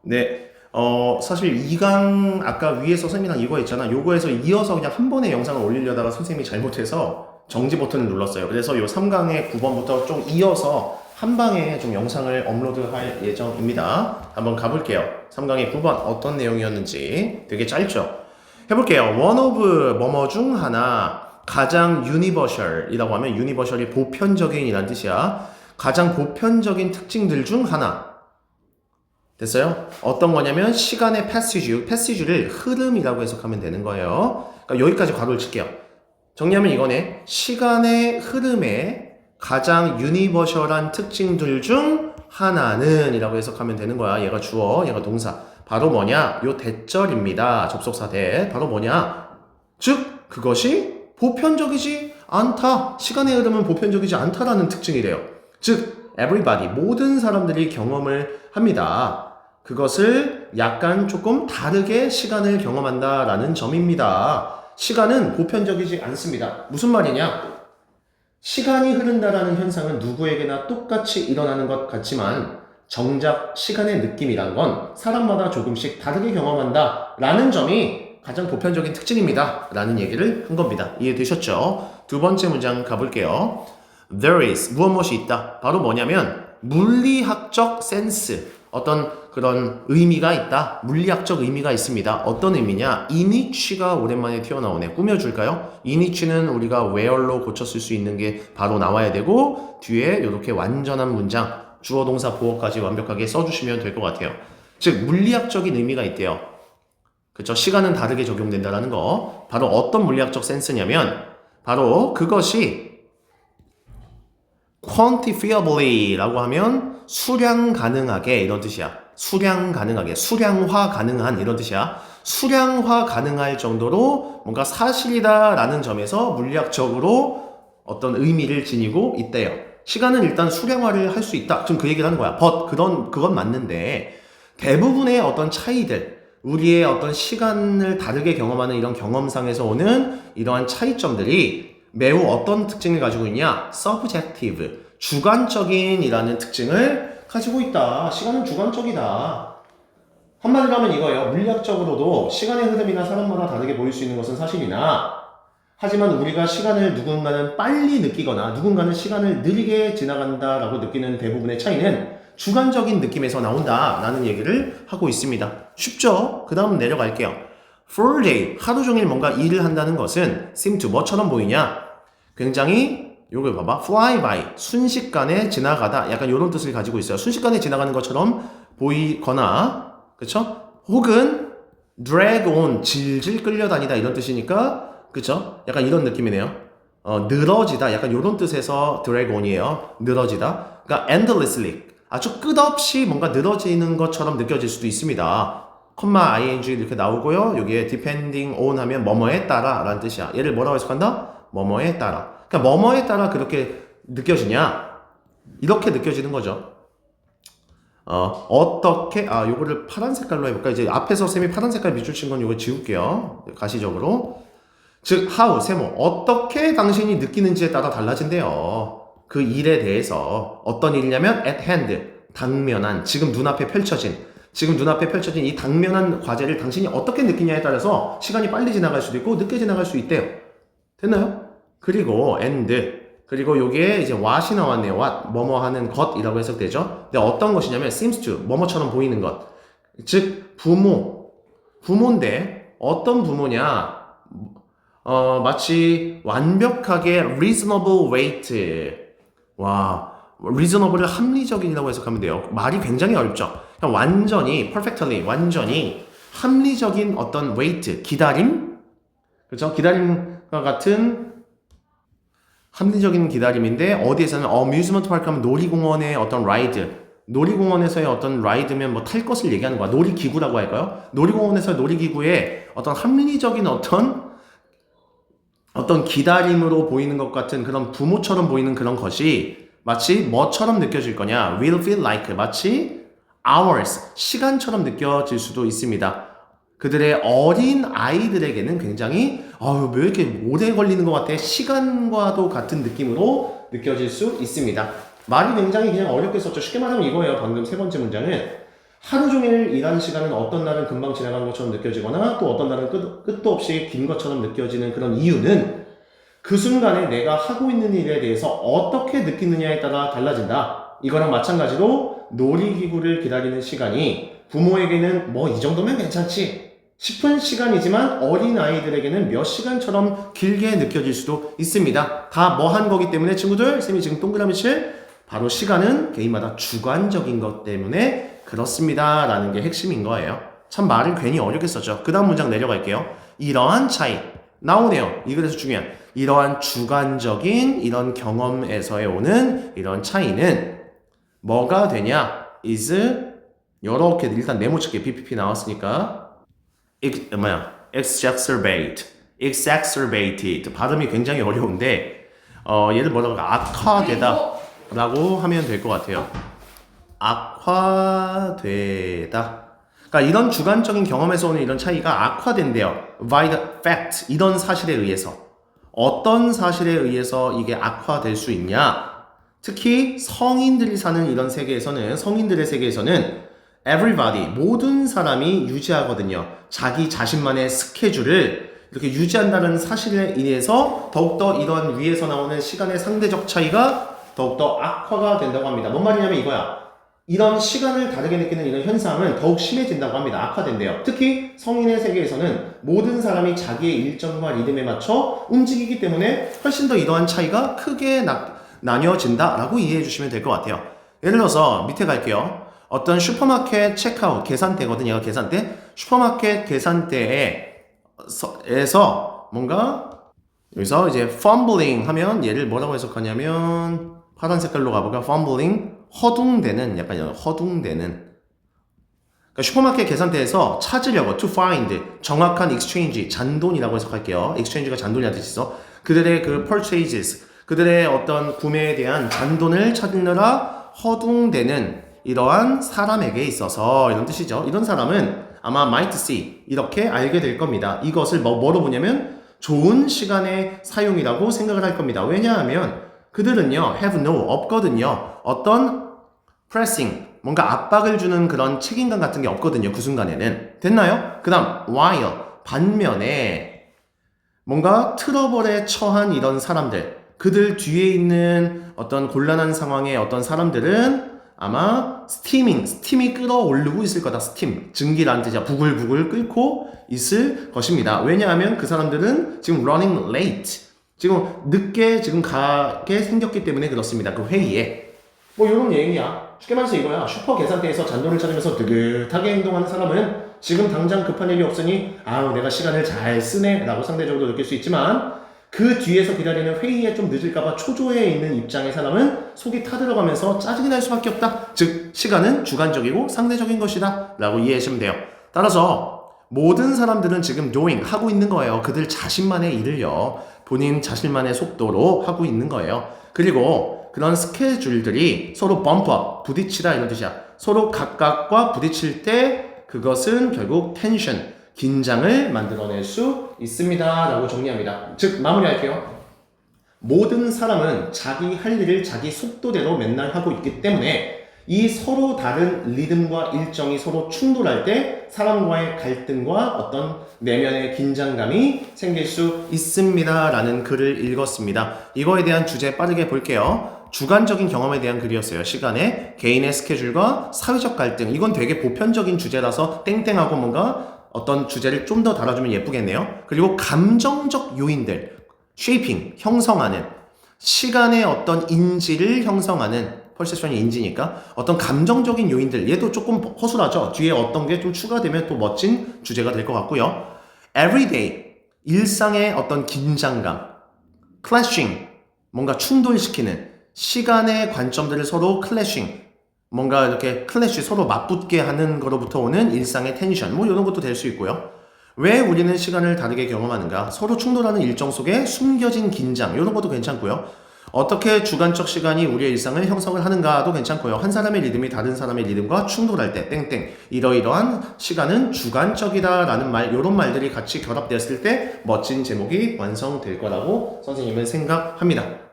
네. 사실 2강 아까 위에서 선생님이랑 이거 했잖아. 요거에서 이어서 그냥 한 번에 영상을 올리려다가 선생님이 잘못해서 정지 버튼을 눌렀어요. 그래서 요 3강의 9번부터 좀 이어서 한 방에 좀 영상을 업로드할 예정입니다. 한번 가볼게요. 3강의 9번 어떤 내용이었는지 되게 짧죠? 해볼게요. One of 뭐뭐 중 하나 가장 universal이라고 하면 universal이 보편적인이란 뜻이야. 가장 보편적인 특징들 중 하나. 됐어요? 어떤 거냐면 시간의 passage를 흐름이라고 해석하면 되는 거예요. 그러니까 여기까지 괄호를 칠게요. 정리하면 이거네. 시간의 흐름의 가장 유니버셜한 특징들 중 하나는 이라고 해석하면 되는 거야. 얘가 주어, 얘가 동사. 바로 뭐냐? 요 대절입니다. 접속사 대. 바로 뭐냐? 즉 그것이 보편적이지 않다. 시간의 흐름은 보편적이지 않다라는 특징이래요. 즉 everybody, 모든 사람들이 경험을 합니다. 그것을 약간 조금 다르게 시간을 경험한다라는 점입니다. 시간은 보편적이지 않습니다. 무슨 말이냐? 시간이 흐른다라는 현상은 누구에게나 똑같이 일어나는 것 같지만 정작 시간의 느낌이란 건 사람마다 조금씩 다르게 경험한다라는 점이 가장 보편적인 특징입니다. 라는 얘기를 한 겁니다. 이해되셨죠? 두 번째 문장 가볼게요. There is, 무엇이 있다. 바로 뭐냐면 물리학적 센스, 어떤 그런 의미가 있다. 물리학적 의미가 있습니다. 어떤 의미냐? 이니치가 오랜만에 튀어나오네. 꾸며줄까요? 이니치는 우리가 where로 고쳤을 수 있는 게 바로 나와야 되고 뒤에 이렇게 완전한 문장, 주어 동사 보어까지 완벽하게 써주시면 될 것 같아요. 즉 물리학적인 의미가 있대요. 그쵸? 시간은 다르게 적용된다는 거. 바로 어떤 물리학적 센스냐면 바로 그것이 quantifiably 라고 하면 수량 가능하게 이런 뜻이야. 수량 가능하게, 수량화 가능한 이런 뜻이야. 수량화 가능할 정도로 뭔가 사실이다 라는 점에서 물리학적으로 어떤 의미를 지니고 있대요. 시간은 일단 수량화를 할 수 있다. 지금 그 얘기를 하는 거야. 그건 맞는데 대부분의 어떤 차이들, 우리의 어떤 시간을 다르게 경험하는 이런 경험상에서 오는 이러한 차이점들이 매우 어떤 특징을 가지고 있냐? subjective, 주관적인이라는 특징을 가지고 있다. 시간은 주관적이다. 한마디로 하면 이거예요. 물리학적으로도 시간의 흐름이나 사람마다 다르게 보일 수 있는 것은 사실이나 하지만 우리가 시간을 누군가는 빨리 느끼거나 누군가는 시간을 느리게 지나간다라고 느끼는 대부분의 차이는 주관적인 느낌에서 나온다 라는 얘기를 하고 있습니다. 쉽죠? 그 다음 내려갈게요. For a day, 하루 종일 뭔가 일을 한다는 것은 seem to 뭐처럼 보이냐? 굉장히 요걸 봐봐. fly by, 순식간에 지나가다. 약간 이런 뜻을 가지고 있어요. 순식간에 지나가는 것처럼 보이거나 그쵸? 혹은 drag on, 질질 끌려다니다 이런 뜻이니까 그쵸? 약간 이런 느낌이네요. 늘어지다. 약간 이런 뜻에서 drag on이에요. 늘어지다. 그러니까 endlessly, 아주 끝없이 뭔가 늘어지는 것처럼 느껴질 수도 있습니다. 콤마 ing 이렇게 나오고요. 여기에 depending on 하면 뭐뭐에 따라 라는 뜻이야. 얘를 뭐라고 해석한다? 뭐뭐에 따라. 그러니까 뭐뭐에 따라 그렇게 느껴지냐? 이렇게 느껴지는 거죠. 어떻게, 요거를 파란 색깔로 해볼까? 이제 앞에서 쌤이 파란 색깔 밑줄 친 건 요거 지울게요. 가시적으로. 즉, how, 세모. 어떻게 당신이 느끼는지에 따라 달라진대요. 그 일에 대해서. 어떤 일이냐면, at hand. 당면한. 지금 눈앞에 펼쳐진 이 당면한 과제를 당신이 어떻게 느끼냐에 따라서 시간이 빨리 지나갈 수도 있고, 늦게 지나갈 수 있대요. 됐나요? 그리고, and. 그리고 요게 이제 what이 나왔네요. what, 뭐뭐 하는 것이라고 해석되죠. 근데 어떤 것이냐면 seems to, 뭐뭐처럼 보이는 것. 즉 부모인데 어떤 부모냐? 마치 완벽하게 reasonable weight. 와, reasonable을 합리적인이라고 해석하면 돼요. 말이 굉장히 어렵죠. 그냥 완전히 perfectly, 완전히 합리적인 어떤 weight, 기다림, 그렇죠? 기다림과 같은 합리적인 기다림인데 어디에서는 amusement park 하면 놀이공원의 어떤 라이드, 놀이공원에서의 어떤 라이드면 뭐 탈 것을 얘기하는 거야. 놀이기구라고 할까요? 놀이공원에서의 놀이기구의 어떤 합리적인 어떤 기다림으로 보이는 것 같은 그런 부모처럼 보이는 그런 것이 마치 뭐처럼 느껴질 거냐? will feel like, 마치 hours, 시간처럼 느껴질 수도 있습니다. 그들의 어린 아이들에게는 굉장히 왜 이렇게 오래 걸리는 것 같아? 시간과도 같은 느낌으로 느껴질 수 있습니다. 말이 굉장히 그냥 어렵게 썼죠. 쉽게 말하면 이거예요. 방금 세 번째 문장은 하루 종일 일한 시간은 어떤 날은 금방 지나간 것처럼 느껴지거나 또 어떤 날은 끝도 없이 긴 것처럼 느껴지는 그런 이유는 그 순간에 내가 하고 있는 일에 대해서 어떻게 느끼느냐에 따라 달라진다. 이거랑 마찬가지로 놀이기구를 기다리는 시간이 부모에게는 뭐 이 정도면 괜찮지 싶은 시간이지만 어린아이들에게는 몇 시간처럼 길게 느껴질 수도 있습니다. 다 뭐 한 거기 때문에 친구들, 쌤이 지금 동그라미 칠 바로 시간은 개인마다 주관적인 것 때문에 그렇습니다 라는 게 핵심인 거예요. 참 말을 괜히 어렵게 썼죠. 그 다음 문장 내려갈게요. 이러한 차이 나오네요. 이 글에서 중요한 이러한 주관적인 이런 경험에서의 오는 이런 차이는 뭐가 되냐? is 이렇게 일단 네모치게 PPP 나왔으니까 exacerbated 발음이 굉장히 어려운데 얘를 뭐라고 악화되다 라고 하면 될 것 같아요. 악화되다. 그러니까 이런 주관적인 경험에서 오는 이런 차이가 악화된대요. by the fact 이런 사실에 의해서. 어떤 사실에 의해서 이게 악화될 수 있냐? 특히 성인들이 사는 이런 세계에서는 성인들의 세계에서는 everybody 모든 사람이 유지하거든요. 자기 자신만의 스케줄을 이렇게 유지한다는 사실에 의해서 더욱더 이런 위에서 나오는 시간의 상대적 차이가 더욱더 악화가 된다고 합니다. 뭔 말이냐면 이거야. 이런 시간을 다르게 느끼는 이런 현상은 더욱 심해진다고 합니다. 악화된대요. 특히 성인의 세계에서는 모든 사람이 자기의 일정과 리듬에 맞춰 움직이기 때문에 훨씬 더 이러한 차이가 크게 나뉘어진다라고 이해해 주시면 될 것 같아요. 예를 들어서 밑에 갈게요. 어떤 슈퍼마켓 체크아웃 계산대거든요. 계산대. 슈퍼마켓 계산대에서 뭔가 여기서 이제 fumbling 하면 얘를 뭐라고 해석하냐면 파란 색깔로 가볼까? fumbling 허둥대는 약간 허둥대는 그러니까 슈퍼마켓 계산대에서 찾으려고 to find 정확한 exchange 잔돈이라고 해석할게요. exchange가 잔돈이라는 뜻이 있어. 그들의 그 purchases 그들의 어떤 구매에 대한 잔돈을 찾느라 허둥대는 이러한 사람에게 있어서 이런 뜻이죠. 이런 사람은 아마 might see 이렇게 알게 될 겁니다. 이것을 뭐로 보냐면 좋은 시간의 사용이라고 생각을 할 겁니다. 왜냐하면 그들은요 have no 없거든요. 어떤 pressing 뭔가 압박을 주는 그런 책임감 같은 게 없거든요. 그 순간에는. 됐나요? 그 다음 while 반면에 뭔가 트러블에 처한 이런 사람들 그들 뒤에 있는 어떤 곤란한 상황의 어떤 사람들은 아마 스팀이 끌어오르고 있을 거다. 스팀 증기라는 뜻이야. 부글부글 끓고 있을 것입니다. 왜냐하면 그 사람들은 지금 running late 지금 늦게 지금 가게 생겼기 때문에 그렇습니다. 그 회의에 뭐 이런 얘기야. 쉽게 말해서 이거야. 슈퍼 계산대에서 잔돈을 찾으면서 느긋하게 행동하는 사람은 지금 당장 급한 일이 없으니 아우 내가 시간을 잘 쓰네 라고 상대적으로 느낄 수 있지만 그 뒤에서 기다리는 회의에 좀 늦을까봐 초조해 있는 입장의 사람은 속이 타들어가면서 짜증이 날 수밖에 없다. 즉 시간은 주관적이고 상대적인 것이다 라고 이해하시면 돼요. 따라서 모든 사람들은 지금 doing 하고 있는 거예요. 그들 자신만의 일을요 본인 자신만의 속도로 하고 있는 거예요. 그리고 그런 스케줄들이 서로 bump up 부딪히다 이런 뜻이야. 서로 각각과 부딪힐 때 그것은 결국 텐션 긴장을 만들어낼 수 있습니다 라고 정리합니다. 즉 마무리할게요. 모든 사람은 자기 할 일을 자기 속도대로 맨날 하고 있기 때문에 이 서로 다른 리듬과 일정이 서로 충돌할 때 사람과의 갈등과 어떤 내면의 긴장감이 생길 수 있습니다 라는 글을 읽었습니다. 이거에 대한 주제 빠르게 볼게요. 주관적인 경험에 대한 글이었어요. 시간에 개인의 스케줄과 사회적 갈등 이건 되게 보편적인 주제라서 땡땡하고 뭔가 어떤 주제를 좀 더 달아주면 예쁘겠네요. 그리고 감정적 요인들, shaping, 형성하는 시간의 어떤 인지를 형성하는 퍼셉션이 인지니까 어떤 감정적인 요인들 얘도 조금 허술하죠. 뒤에 어떤 게 좀 추가되면 또 멋진 주제가 될 것 같고요. everyday, 일상의 어떤 긴장감, clashing, 뭔가 충돌시키는 시간의 관점들을 서로 클래싱 뭔가 이렇게 클래시 서로 맞붙게 하는 거로부터 오는 일상의 텐션 뭐 이런 것도 될 수 있고요. 왜 우리는 시간을 다르게 경험하는가? 서로 충돌하는 일정 속에 숨겨진 긴장 이런 것도 괜찮고요. 어떻게 주관적 시간이 우리의 일상을 형성을 하는가도 괜찮고요. 한 사람의 리듬이 다른 사람의 리듬과 충돌할 때 땡땡 이러이러한 시간은 주관적이다 라는 말 이런 말들이 같이 결합되었을 때 멋진 제목이 완성될 거라고 선생님은 생각합니다.